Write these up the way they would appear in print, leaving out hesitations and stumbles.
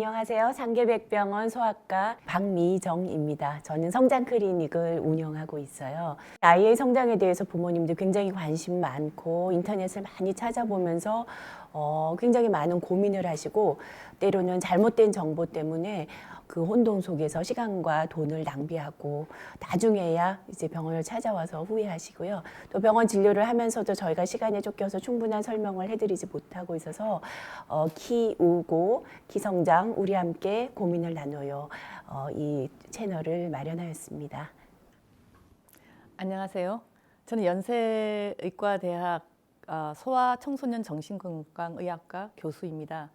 안녕하세요. 상계백병원 소아과 박미정입니다. 저는 성장 클리닉을 운영하고 있어요. 아이의 성장에 대해서 부모님들 굉장히 관심 많고 인터넷을 많이 찾아보면서 굉장히 많은 고민을 하시고 때로는 잘못된 정보 때문에 그 혼돈 속에서 시간과 돈을 낭비하고 나중에야 이제 병원을 찾아와서 후회하시고요. 또 병원 진료를 하면서도 저희가 시간에 쫓겨서 충분한 설명을 해드리지 못하고 있어서 키우고 키성장 우리 함께 고민을 나눠요. 이 채널을 마련하였습니다. 안녕하세요. 저는 연세의과대학 소아 청소년 정신건강의학과 교수입니다.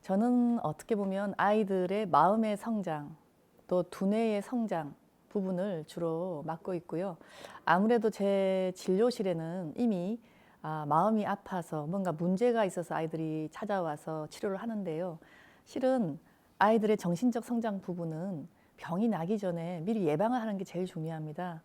저는 어떻게 보면 아이들의 마음의 성장, 또 두뇌의 성장 부분을 주로 맡고 있고요. 아무래도 제 진료실에는 이미 마음이 아파서 뭔가 문제가 있어서 아이들이 찾아와서 치료를 하는데요. 실은 아이들의 정신적 성장 부분은 병이 나기 전에 미리 예방을 하는 게 제일 중요합니다.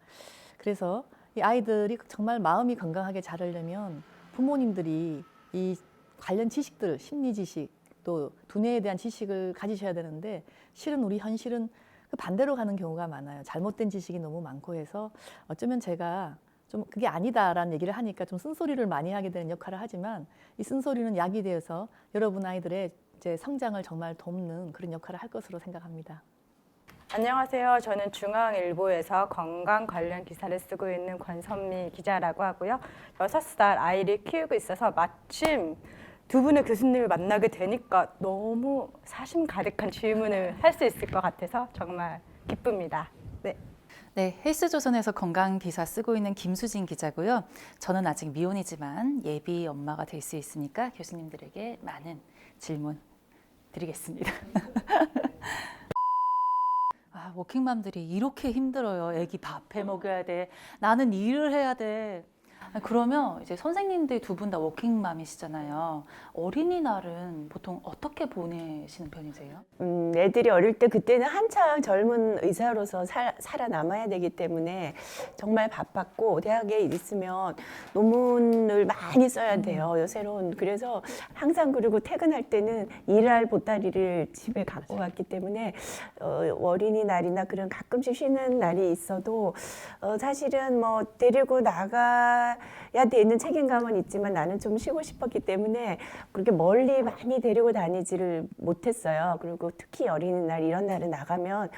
그래서 이 아이들이 정말 마음이 건강하게 자라려면 부모님들이 이 관련 지식들, 심리 지식, 또 두뇌에 대한 지식을 가지셔야 되는데 실은 우리 현실은 그 반대로 가는 경우가 많아요. 잘못된 지식이 너무 많고 해서 어쩌면 제가 좀 그게 아니다라는 얘기를 하니까 좀 쓴소리를 많이 하게 되는 역할을 하지만 이 쓴소리는 약이 되어서 여러분 아이들의 이제 성장을 정말 돕는 그런 역할을 할 것으로 생각합니다. 안녕하세요. 저는 중앙일보에서 건강 관련 기사를 쓰고 있는 권선미 기자라고 하고요. 6살 아이를 키우고 있어서 마침 두 분의 교수님을 만나게 되니까 너무 사심 가득한 질문을 할 수 있을 것 같아서 정말 기쁩니다. 네, 헬스조선에서 건강 기사 쓰고 있는 김수진 기자고요. 저는 아직 미혼이지만 예비 엄마가 될 수 있으니까 교수님들에게 많은 질문 드리겠습니다. 워킹맘들이 이렇게 힘들어요. 애기 밥 해 먹여야 돼. 나는 일을 해야 돼. 그러면 이제 선생님들 두 분 다 워킹맘이시잖아요. 어린이날은 보통 어떻게 보내시는 편이세요? 애들이 어릴 때 그때는 한창 젊은 의사로서 살아남아야 되기 때문에 정말 바빴고 대학에 있으면 논문을 많이 써야 돼요. 요새로는. 그래서 항상 그리고 퇴근할 때는 일할 보따리를 집에 갖고 갔기 때문에 어린이날이나 그런 가끔씩 쉬는 날이 있어도 사실은 뭐 데리고 나가야 되는 책임감은 있지만 나는 좀 쉬고 싶었기 때문에 그렇게 멀리 많이 데리고 다니지를 못했어요. 그리고 특히 어린이날 이런 날은 나가면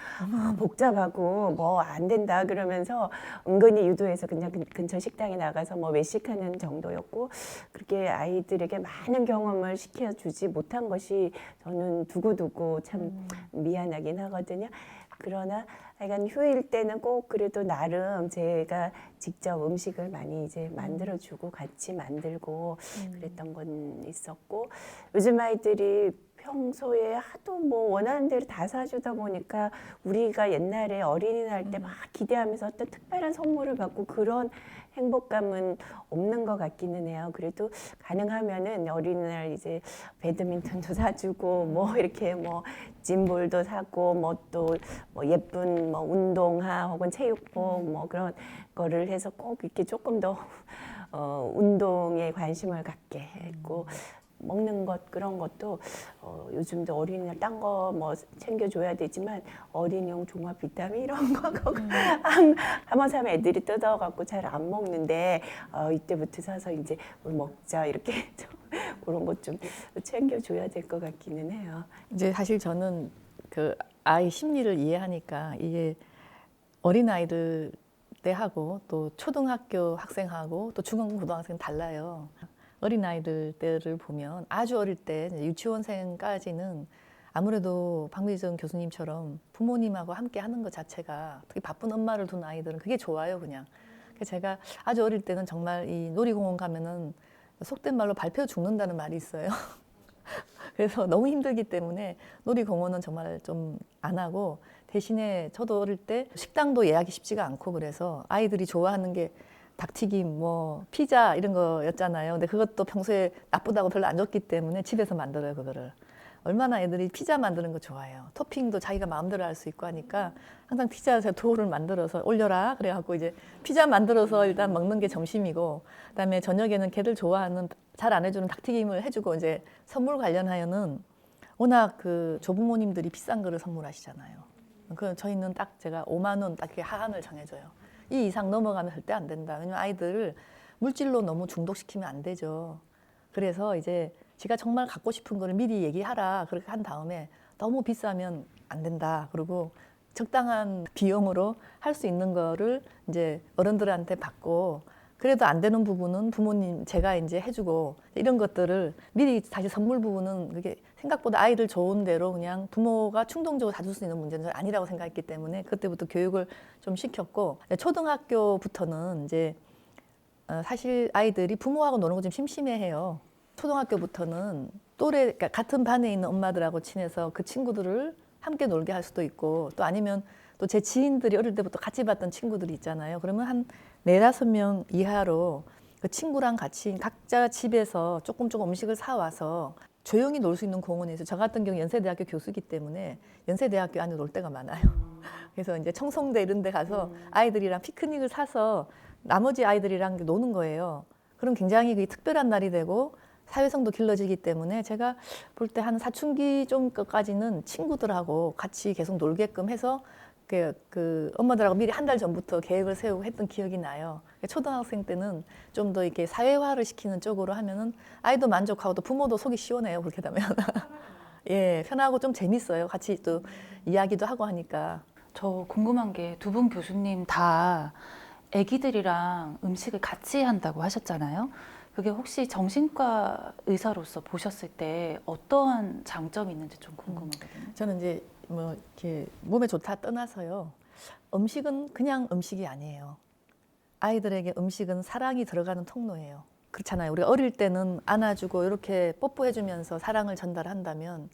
복잡하고 뭐 안 된다 그러면서 은근히 유도해서 그냥 근처 식당에 나가서 뭐 외식하는 정도였고 그렇게 아이들에게 많은 경험을 시켜주지 못한 것이 저는 두고두고 참 미안하긴 하거든요. 그러나 하여간 휴일 때는 꼭 그래도 나름 제가 직접 음식을 많이 이제 만들어주고 같이 만들고 그랬던 건 있었고 요즘 아이들이 평소에 하도 뭐 원하는 대로 다 사주다 보니까 우리가 옛날에 어린이날 때 막 기대하면서 어떤 특별한 선물을 받고 그런 행복감은 없는 것 같기는 해요. 그래도 가능하면은 어린이날 이제 배드민턴도 사주고 뭐 이렇게 뭐 짐볼도 사고 뭐 또 뭐 예쁜 뭐 운동화 혹은 체육복 뭐 그런 거를 해서 꼭 이렇게 조금 더 운동에 관심을 갖게 했고 먹는 것 그런 것도 요즘도 어린이날 딴 거 뭐 챙겨줘야 되지만 어린이용 종합 비타민 이런 거 한번 사면 애들이 뜯어갖고 잘 안 먹는데 이때부터 사서 이제 먹자 이렇게 좀 그런 것 좀 챙겨줘야 될 것 같기는 해요. 이제 사실 저는 그 아이 심리를 이해하니까 이게 어린아이들 때하고 또 초등학교 학생하고 또 중고등학생 달라요. 어린아이들 때를 보면 아주 어릴 때 유치원생까지는 아무래도 박미정 교수님처럼 부모님하고 함께 하는 것 자체가 특히 바쁜 엄마를 둔 아이들은 그게 좋아요 그냥. 그래서 제가 아주 어릴 때는 정말 이 놀이공원 가면은 속된 말로 밟혀 죽는다는 말이 있어요. 그래서 너무 힘들기 때문에 놀이공원은 정말 좀 안 하고 대신에 저도 어릴 때 식당도 예약이 쉽지가 않고 그래서 아이들이 좋아하는 게 닭튀김, 뭐 피자 이런 거였잖아요. 근데 그것도 평소에 나쁘다고 별로 안 줬기 때문에 집에서 만들어요 그거를. 얼마나 애들이 피자 만드는 거 좋아해요. 토핑도 자기가 마음대로 할 수 있고 하니까 항상 피자 제가 도우를 만들어서 올려라 그래갖고 이제 피자 만들어서 일단 먹는 게 점심이고 그다음에 저녁에는 걔들 좋아하는 잘 안 해주는 닭튀김을 해주고 이제 선물 관련하여는 워낙 그 조부모님들이 비싼 거를 선물하시잖아요. 그 저희는 딱 제가 5만 원 딱 이렇게 하한을 정해줘요. 이 이상 넘어가면 절대 안 된다. 왜냐면 아이들을 물질로 너무 중독시키면 안 되죠. 그래서 이제 제가 정말 갖고 싶은 거를 미리 얘기하라. 그렇게 한 다음에 너무 비싸면 안 된다. 그리고 적당한 비용으로 할 수 있는 거를 이제 어른들한테 받고, 그래도 안 되는 부분은 부모님 제가 이제 해주고, 이런 것들을 미리 다시 선물 부분은 그게 생각보다 아이들 좋은 대로 그냥 부모가 충동적으로 사줄 수 있는 문제는 아니라고 생각했기 때문에 그때부터 교육을 좀 시켰고, 초등학교부터는 이제 사실 아이들이 부모하고 노는 거 좀 심심해해요. 초등학교부터는 또래, 그러니까 같은 반에 있는 엄마들하고 친해서 그 친구들을 함께 놀게 할 수도 있고, 또 아니면 또 제 지인들이 어릴 때부터 같이 봤던 친구들이 있잖아요. 그러면 한 4, 5명 이하로 그 친구랑 같이 각자 집에서 조금 음식을 사와서 조용히 놀 수 있는 공원에서, 저 같은 경우 연세대학교 교수이기 때문에 연세대학교 안에 놀 때가 많아요. 그래서 이제 청송대 이런 데 가서 아이들이랑 피크닉을 사서 나머지 아이들이랑 노는 거예요. 그럼 굉장히 그게 특별한 날이 되고 사회성도 길러지기 때문에 제가 볼 때 한 사춘기 좀까지는 친구들하고 같이 계속 놀게끔 해서 그 엄마들하고 미리 한 달 전부터 계획을 세우고 했던 기억이 나요. 초등학생 때는 좀 더 이렇게 사회화를 시키는 쪽으로 하면은 아이도 만족하고 또 부모도 속이 시원해요. 그렇게 되면 예, 편하고 좀 재밌어요. 같이 또 이야기도 하고 하니까. 저 궁금한 게 두 분 교수님 다 아기들이랑 음식을 같이 한다고 하셨잖아요. 그게 혹시 정신과 의사로서 보셨을 때 어떠한 장점이 있는지 좀 궁금하거든요. 저는 이제 뭐 이렇게 몸에 좋다 떠나서요. 음식은 그냥 음식이 아니에요. 아이들에게 음식은 사랑이 들어가는 통로예요. 그렇잖아요. 우리가 어릴 때는 안아주고 이렇게 뽀뽀해주면서 사랑을 전달한다면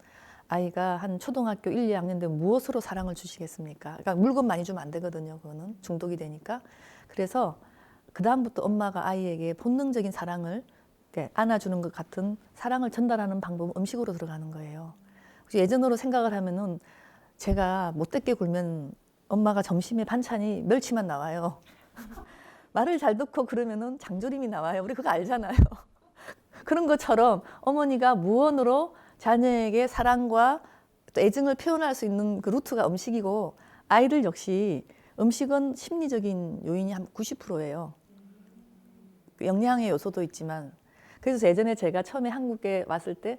아이가 한 초등학교 1, 2학년 되면 무엇으로 사랑을 주시겠습니까? 그러니까 물건 많이 주면 안 되거든요. 그거는 중독이 되니까. 그래서 그 다음부터 엄마가 아이에게 본능적인 사랑을 안아주는 것 같은 사랑을 전달하는 방법은 음식으로 들어가는 거예요. 혹시 예전으로 생각을 하면은 제가 못되게 굴면 엄마가 점심에 반찬이 멸치만 나와요. 말을 잘 듣고 그러면은 장조림이 나와요. 우리 그거 알잖아요. 그런 것처럼 어머니가 무언으로 자녀에게 사랑과 또 애증을 표현할 수 있는 그 루트가 음식이고, 아이들 역시 음식은 심리적인 요인이 한 90%예요. 영양의 요소도 있지만. 그래서 예전에 제가 처음에 한국에 왔을 때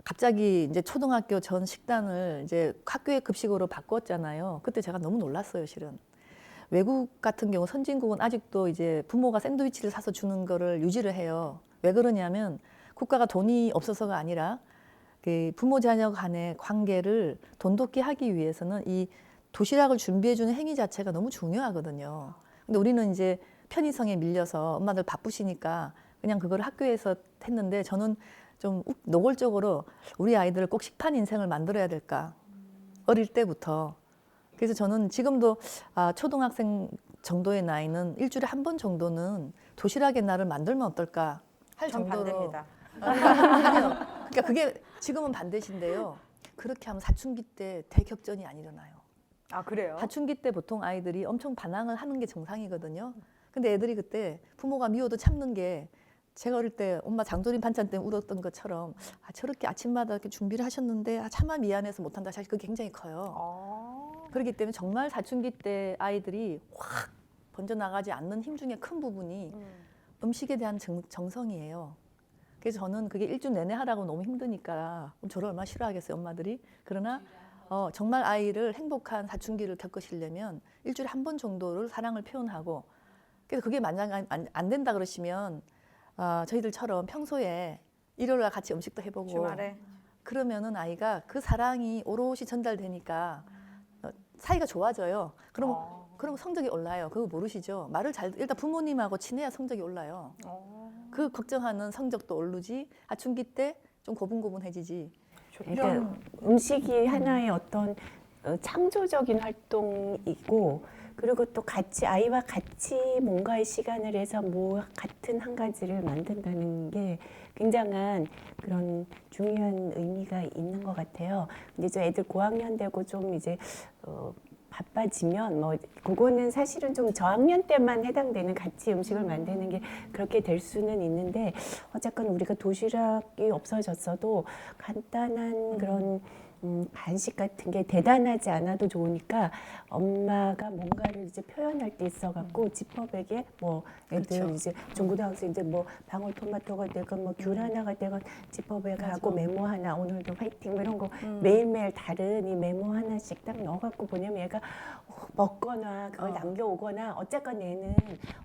갑자기 이제 초등학교 전 식단을 이제 학교의 급식으로 바꿨잖아요. 그때 제가 너무 놀랐어요, 실은. 외국 같은 경우 선진국은 아직도 이제 부모가 샌드위치를 사서 주는 거를 유지를 해요. 왜 그러냐면 국가가 돈이 없어서가 아니라 그 부모 자녀 간의 관계를 돈독히 하기 위해서는 이 도시락을 준비해주는 행위 자체가 너무 중요하거든요. 근데 우리는 이제 편의성에 밀려서 엄마들 바쁘시니까 그냥 그걸 학교에서 했는데, 저는 좀 노골적으로 우리 아이들을 꼭 식판 인생을 만들어야 될까, 어릴 때부터. 그래서 저는 지금도 초등학생 정도의 나이는 일주일에 한 번 정도는 도시락의 날을 만들면 어떨까 할 전 정도로. 반대입니다. 아니요. 그러니까 그게 지금은 반대신데요. 그렇게 하면 사춘기 때 대격전이 안 일어나요. 아, 그래요? 사춘기 때 보통 아이들이 엄청 반항을 하는 게 정상이거든요. 근데 애들이 그때 부모가 미워도 참는 게, 제가 어릴 때 엄마 장조림 반찬 때문에 울었던 것처럼 저렇게 아침마다 이렇게 준비를 하셨는데 차마 미안해서 못한다. 사실 그게 굉장히 커요. 그렇기 때문에 정말 사춘기 때 아이들이 확 번져나가지 않는 힘 중에 큰 부분이 음식에 대한 정성이에요. 그래서 저는 그게 일주일 내내 하라고 너무 힘드니까 저를 얼마나 싫어하겠어요, 엄마들이. 그러나 정말 아이를 행복한 사춘기를 겪으시려면 일주일에 한 번 정도를 사랑을 표현하고, 그래서 그게 만약 안 된다 그러시면 저희들처럼 평소에 일요일날 같이 음식도 해보고 주말에 그러면은 아이가 그 사랑이 오롯이 전달되니까 사이가 좋아져요. 그럼 성적이 올라요. 그거 모르시죠? 일단 부모님하고 친해야 성적이 올라요. 그 걱정하는 성적도 오르지, 사춘기 때 좀 고분고분해지지. 그러니까 음식이 하나의 어떤 창조적인 활동이고, 그리고 또 같이 아이와 같이 뭔가의 시간을 해서 뭐 같은 한 가지를 만든다는 게 굉장한 그런 중요한 의미가 있는 것 같아요. 근데 저 애들 고학년 되고 좀 이제 바빠지면 뭐 그거는 사실은 좀 저학년 때만 해당되는 같이 음식을 만드는 게 그렇게 될 수는 있는데 어쨌건 우리가 도시락이 없어졌어도 간단한 그런 간식 같은 게 대단하지 않아도 좋으니까 엄마가 뭔가를 이제 표현할 때 있어갖고 지퍼백에 뭐 애들 그렇죠. 이제 중고등학생들 뭐 방울토마토가 되건 뭐 귤 하나가 되건 지퍼백하고 메모 하나 오늘도 화이팅 뭐 이런 거 매일매일 다른 이 메모 하나씩 딱 넣어갖고 보내면 얘가 먹거나 그걸 남겨오거나 어쨌건 얘는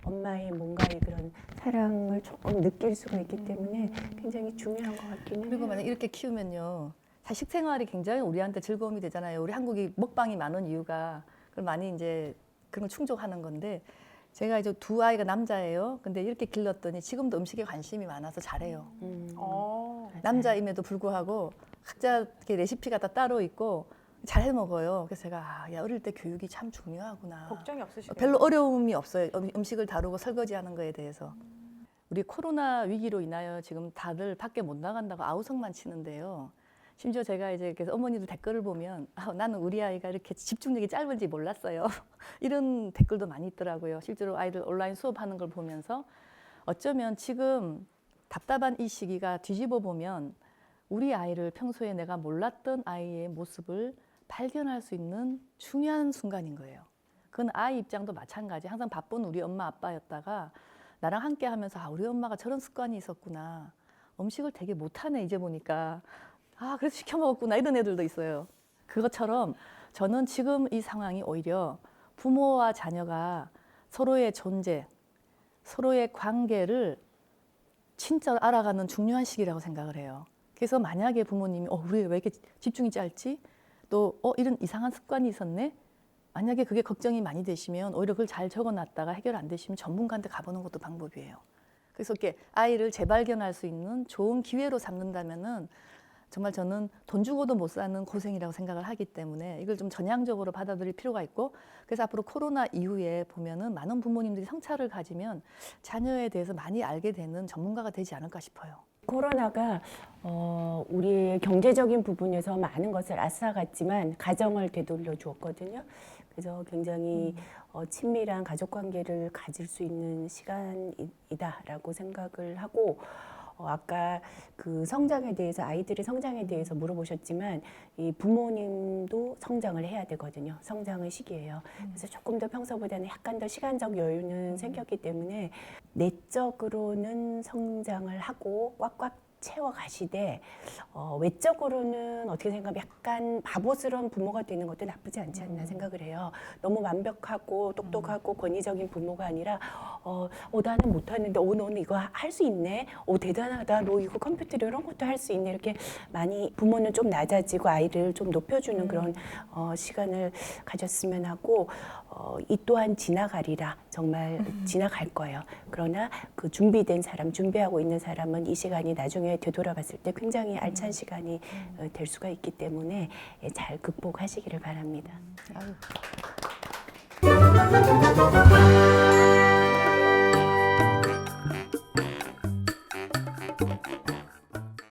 엄마의 뭔가의 그런 사랑을 조금 느낄 수가 있기 때문에 굉장히 중요한 것 같긴 해요. 그리고 만약 이렇게 키우면요. 사실 식생활이 굉장히 우리한테 즐거움이 되잖아요. 우리 한국이 먹방이 많은 이유가 그걸 많이 이제 그런 걸 충족하는 건데 제가 이제 두 아이가 남자예요. 근데 이렇게 길렀더니 지금도 음식에 관심이 많아서 잘해요. 남자임에도 불구하고 각자 이렇게 레시피가 다 따로 있고 잘 해 먹어요. 그래서 제가 야, 어릴 때 교육이 참 중요하구나. 걱정이 없으시겠어요? 별로 어려움이 없어요. 음식을 다루고 설거지하는 거에 대해서. 우리 코로나 위기로 인하여 지금 다들 밖에 못 나간다고 아우성만 치는데요. 심지어 제가 이제 그래서 어머니들 댓글을 보면 나는 우리 아이가 이렇게 집중력이 짧은지 몰랐어요. 이런 댓글도 많이 있더라고요. 실제로 아이들 온라인 수업하는 걸 보면서 어쩌면 지금 답답한 이 시기가 뒤집어 보면 우리 아이를 평소에 내가 몰랐던 아이의 모습을 발견할 수 있는 중요한 순간인 거예요. 그건 아이 입장도 마찬가지. 항상 바쁜 우리 엄마 아빠였다가 나랑 함께 하면서 우리 엄마가 저런 습관이 있었구나. 음식을 되게 못하네 이제 보니까. 그래서 시켜 먹었구나 이런 애들도 있어요. 그것처럼 저는 지금 이 상황이 오히려 부모와 자녀가 서로의 존재, 서로의 관계를 진짜 알아가는 중요한 시기라고 생각을 해요. 그래서 만약에 부모님이 우리 왜 이렇게 집중이 짧지? 또 이런 이상한 습관이 있었네? 만약에 그게 걱정이 많이 되시면 오히려 그걸 잘 적어놨다가 해결 안 되시면 전문가한테 가보는 것도 방법이에요. 그래서 이렇게 아이를 재발견할 수 있는 좋은 기회로 삼는다면은 정말 저는 돈 주고도 못 사는 고생이라고 생각을 하기 때문에 이걸 좀 전향적으로 받아들일 필요가 있고 그래서 앞으로 코로나 이후에 보면은 많은 부모님들이 성찰을 가지면 자녀에 대해서 많이 알게 되는 전문가가 되지 않을까 싶어요. 코로나가 우리의 경제적인 부분에서 많은 것을 앗아갔지만 가정을 되돌려 주었거든요. 그래서 굉장히 친밀한 가족 관계를 가질 수 있는 시간이다라고 생각을 하고 아까 그 성장에 대해서 아이들의 성장에 대해서 물어보셨지만 이 부모님도 성장을 해야 되거든요. 성장의 시기예요. 그래서 조금 더 평소보다는 약간 더 시간적 여유는 생겼기 때문에 내적으로는 성장을 하고 꽉꽉 채워 가시되 외적으로는 어떻게 생각하면 약간 바보스러운 부모가 되는 것도 나쁘지 않지 않나 생각을 해요. 너무 완벽하고 똑똑하고 권위적인 부모가 아니라 나는 못하는데 너는 이거 할 수 있네. 대단하다. 너 이거 컴퓨터 이런 것도 할 수 있네. 이렇게 많이 부모는 좀 낮아지고 아이를 좀 높여주는 그런 시간을 가졌으면 하고 이 또한 지나가리라. 정말 지나갈 거예요. 그러나 그 준비된 사람, 준비하고 있는 사람은 이 시간이 나중에 되돌아봤을 때 굉장히 알찬 시간이 될 수가 있기 때문에 잘 극복하시기를 바랍니다. 아유.